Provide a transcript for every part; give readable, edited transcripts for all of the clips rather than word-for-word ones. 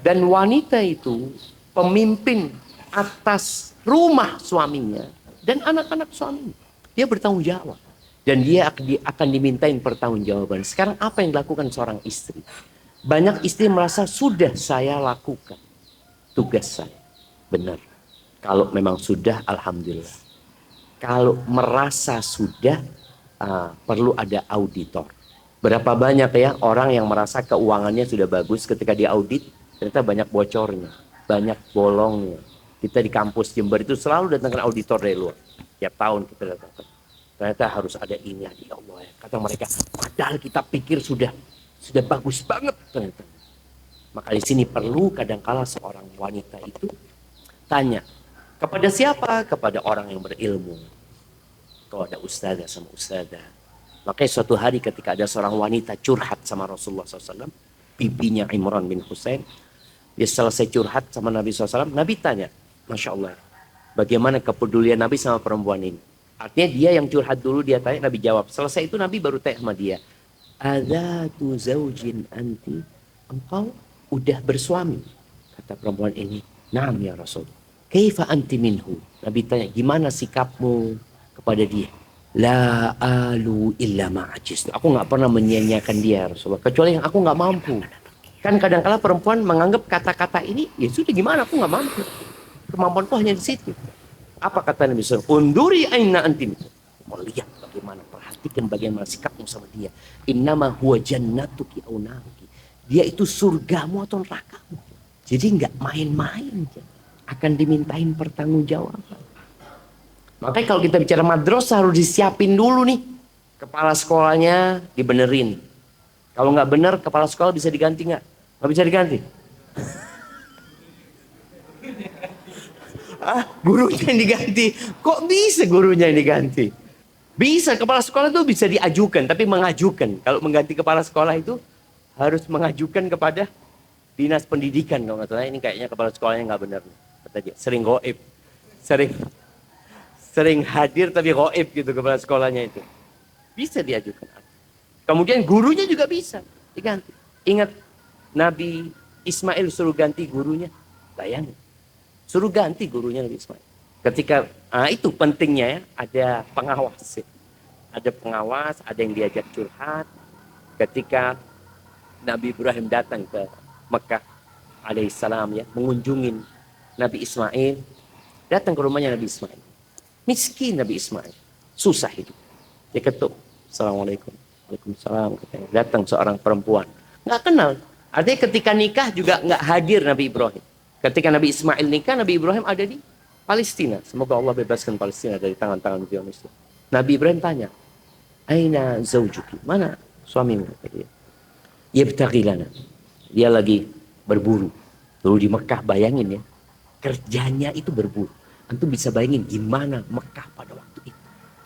Dan wanita itu pemimpin atas rumah suaminya dan anak-anak suaminya. Dia bertanggung jawab. Dan dia akan dimintain pertanggungjawaban. Sekarang apa yang dilakukan seorang istri? Banyak istri merasa sudah saya lakukan tugas saya. Benar. Kalau memang sudah, alhamdulillah. Kalau merasa sudah, perlu ada auditor. Berapa banyak ya orang yang merasa keuangannya sudah bagus ketika diaudit, ternyata banyak bocornya, banyak bolongnya. Kita di kampus Jember itu selalu datangkan auditor dari luar. Tiap tahun kita datangkan. Ternyata harus ada ini ya Allah ya. Kata mereka, padahal kita pikir sudah bagus banget ternyata. Maka di sini perlu kadangkala seorang wanita itu tanya kepada siapa? Kepada orang yang berilmu. Kalau ada ustazah sama ustazah. Makanya suatu hari ketika ada seorang wanita curhat sama Rasulullah SAW, bibinya Imran bin Husain, dia selesai curhat sama Nabi SAW, Nabi tanya, Masya Allah, bagaimana kepedulian Nabi sama perempuan ini? Artinya dia yang curhat dulu, dia tanya, Nabi jawab. Selesai itu Nabi baru tanya sama dia, Adzatu zaujin anti, engkau udah bersuami? Kata perempuan ini, Naam ya Rasul. Kaifa anti minhu? Nabi tanya, gimana sikapmu kepada dia? La alu illa ma'ajiz. Aku nggak pernah menyia-nyiakan dia Rasulullah, kecuali yang aku nggak mampu. Kan kadang-kala perempuan menganggap kata-kata ini, ya sudah gimana, aku nggak mampu. Kemampuanku hanya di situ. Apa kata Nabi SAW? Unduri aina antim. Mau lihat bagaimana, perhatikan bagaimana sikapmu sama dia. Innama huwa jannatuki au naruki. Dia itu surgamu atau nerakamu. Jadi nggak main-main. Akan dimintain pertanggungjawaban. Makanya kalau kita bicara madrasah harus disiapin dulu nih. Kepala sekolahnya dibenerin. Kalau nggak bener, kepala sekolah bisa diganti nggak? Nggak bisa diganti. Gurunya yang diganti. Kok bisa gurunya yang diganti? Bisa, kepala sekolah itu bisa diajukan, tapi mengajukan. Kalau mengganti kepala sekolah itu harus mengajukan kepada dinas pendidikan. Kalau nggak salah ini kayaknya kepala sekolahnya nggak benar. Kata dia, sering goib. Sering hadir tapi goib gitu kepala sekolahnya itu. Bisa diajukan. Kemudian gurunya juga bisa diganti. Ingat Nabi Ismail suruh ganti gurunya. Bayangin. Suruh ganti gurunya Nabi Ismail. Ketika, itu pentingnya ya, ada pengawas. Ya. Ada pengawas, ada yang diajak curhat. Ketika Nabi Ibrahim datang ke Mekah alaihissalam ya, mengunjungin Nabi Ismail, datang ke rumahnya Nabi Ismail. Miskin Nabi Ismail, susah hidup. Dia ketuk, Assalamualaikum. Waalaikumsalam. Datang seorang perempuan, nggak kenal. Artinya ketika nikah juga nggak hadir Nabi Ibrahim. Ketika Nabi Ismail nikah, Nabi Ibrahim ada di Palestina. Semoga Allah bebaskan Palestina dari tangan-tangan Zionis. Nabi Ibrahim tanya, Aina zaujuki? Mana suamimu? Yabtaghi lana. Dia lagi berburu. Dulu di Mekah, bayangin ya. Kerjanya itu berburu. Antum bisa bayangin gimana Mekah pada waktu itu.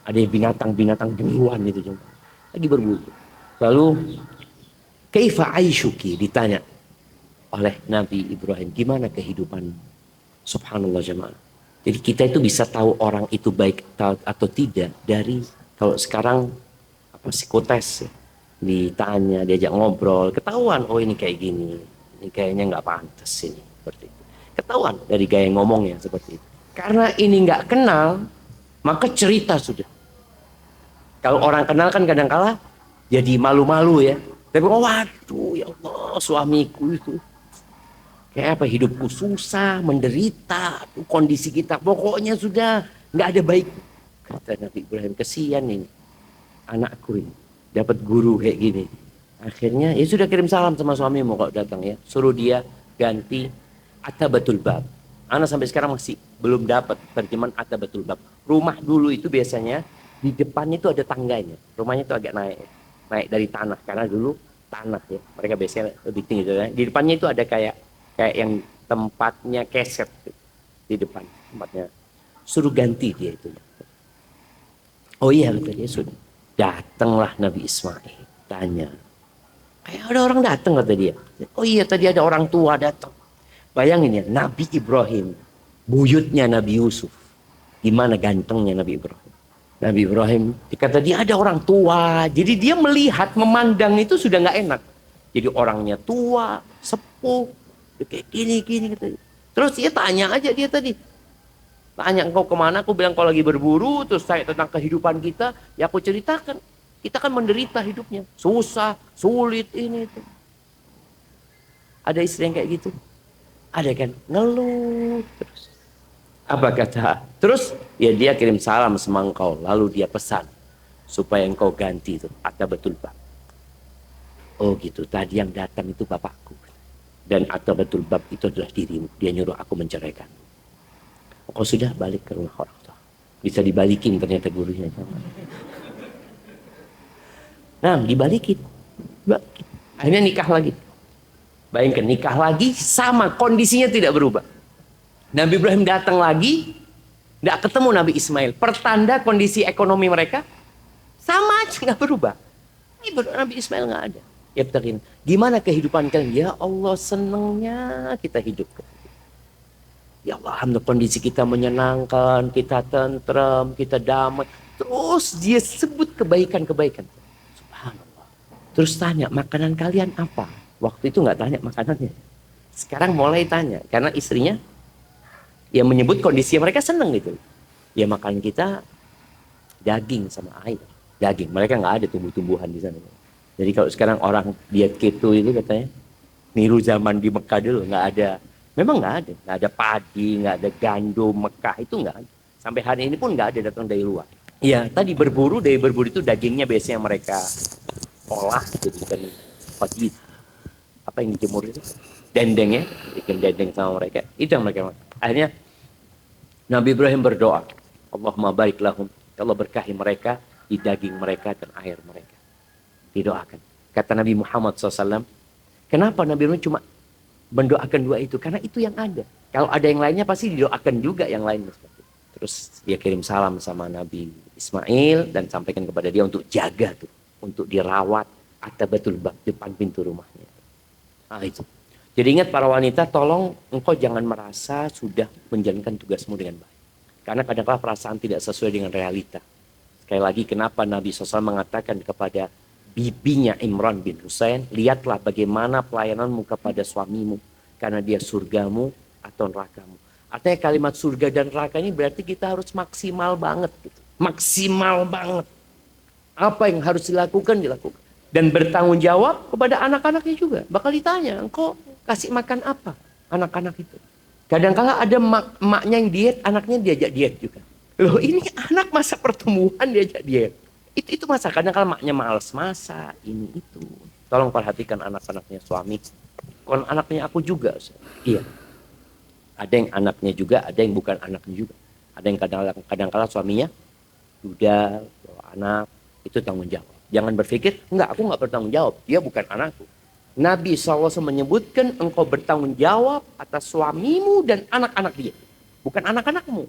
Ada binatang-binatang buruan itu. Lagi berburu. Lalu, Kaifa aishuki? Ditanya oleh Nabi Ibrahim, gimana kehidupan? Subhanallah jemaah. Jadi kita itu bisa tahu orang itu baik atau tidak dari kalau sekarang psikotes ya. Ditanya, diajak ngobrol, ketahuan oh ini kayak gini, ini kayaknya nggak pantas ini seperti itu. Ketahuan dari gaya ngomongnya seperti itu. Karena ini nggak kenal, maka cerita sudah. Kalau orang kenal kan kadang-kala jadi malu-malu ya. Tapi waduh ya Allah suamiku itu kayak apa, hidupku susah, menderita, kondisi kita pokoknya sudah nggak ada baik. Kata Nabi Ibrahim, kesian ini anakku ini dapat guru kayak gini. Akhirnya ya sudah, kirim salam sama suamimu kalau datang ya, suruh dia ganti atabatul bab. Anak sampai sekarang masih belum dapat terjemahan atabatul bab. Rumah dulu itu biasanya di depannya itu ada tangganya, rumahnya itu agak naik dari tanah karena dulu tanah ya, mereka biasanya lebih tinggi gitu, ya. Di depannya itu ada kayak yang tempatnya keset di depan tempatnya, suruh ganti dia itu. Oh iya kata dia, sudah. Datanglah Nabi Ismail, tanya, kayak ada orang datang kata dia. Oh iya tadi ada orang tua datang. Bayangin ya, Nabi Ibrahim, buyutnya Nabi Yusuf, gimana gantengnya Nabi Ibrahim. Nabi Ibrahim, kata dia ada orang tua, jadi dia melihat, memandang itu sudah nggak enak. Jadi orangnya tua, sepuh, Kayak gini katanya. Terus dia tanya aja dia tadi. Tanya engkau kemana, aku bilang kau lagi berburu, terus saya tentang kehidupan kita, ya aku ceritakan. Kita kan menderita hidupnya. Susah, sulit, ini itu. Ada istri yang kayak gitu? Ada kan? Ngeluh terus. Apa kata? Terus ya dia kirim salam sama engkau. Lalu dia pesan supaya engkau ganti itu. Atta betul bab. Oh gitu, tadi yang datang itu bapakku. Dan Atta betul bab itu adalah dirimu. Dia nyuruh aku menceraikan. Kau sudah balik ke rumah orang tua. Bisa dibalikin ternyata gurunya. Nah, dibalikin. Akhirnya nikah lagi. Bayangkan nikah lagi sama kondisinya tidak berubah. Nabi Ibrahim datang lagi, tidak ketemu Nabi Ismail. Pertanda kondisi ekonomi mereka sama aja nggak berubah. Nabi Ismail nggak ada. Ya betul. Gimana kehidupan kalian? Ya Allah senangnya kita hidup. Ya Allah, alhamdulillah kondisi kita menyenangkan, kita tentrem, kita damai. Terus dia sebut kebaikan-kebaikan. Subhanallah. Terus tanya, makanan kalian apa? Waktu itu nggak tanya makanannya. Sekarang mulai tanya, karena istrinya yang menyebut kondisi mereka senang gitu. Ya makan kita daging sama air. Daging, mereka nggak ada tumbuh-tumbuhan di sana. Jadi kalau sekarang orang diet keto itu katanya, niru zaman di Mekah dulu, nggak ada. Memang nggak ada padi, nggak ada gandum Mekah, itu nggak ada. Sampai hari ini pun nggak ada datang dari luar. Iya, tadi berburu, dari berburu itu dagingnya biasanya mereka olah, jadikan padi. Apa yang dijemur itu? Dendeng ya, bikin dendeng sama mereka. Itu yang mereka makan. Akhirnya Nabi Ibrahim berdoa, Allahumma barik lahum, Allah berkahi mereka di daging mereka dan air mereka. Didoakan. Kata Nabi Muhammad SAW, kenapa Nabi Ibrahim cuma mendoakan dua itu? Karena itu yang ada. Kalau ada yang lainnya pasti didoakan juga yang lainnya. Terus dia kirim salam sama Nabi Ismail dan sampaikan kepada dia untuk jaga tuh, untuk dirawat atau betul depan pintu rumahnya. Nah itu. Jadi ingat para wanita, tolong engkau jangan merasa sudah menjalankan tugasmu dengan baik. Karena kadang-kadang perasaan tidak sesuai dengan realita. Sekali lagi kenapa Nabi SAW mengatakan kepada bibinya Imran bin Husain, lihatlah bagaimana pelayananmu kepada suamimu, karena dia surgamu atau nerakamu. Artinya kalimat surga dan neraka ini berarti kita harus maksimal banget. Gitu. Maksimal banget. Apa yang harus dilakukan, dilakukan. Dan bertanggung jawab kepada anak-anaknya juga. Bakal ditanya, engkau kasih makan apa anak-anak itu. Kadang-kala ada maknya yang diet, anaknya diajak diet juga. Loh ini anak masa pertumbuhan diajak diet. Itu masa kadang-kadang maknya males masak, ini itu. Tolong perhatikan anak-anaknya suami. Kalau anaknya aku juga. Iya. Ada yang anaknya juga, ada yang bukan anaknya juga. Ada yang kadang-kadang suaminya udah anak, itu tanggung jawab. Jangan berpikir, enggak, aku enggak bertanggung jawab. Dia bukan anakku. Nabi SAW menyebutkan engkau bertanggung jawab atas suamimu dan anak-anak dia. Bukan anak-anakmu.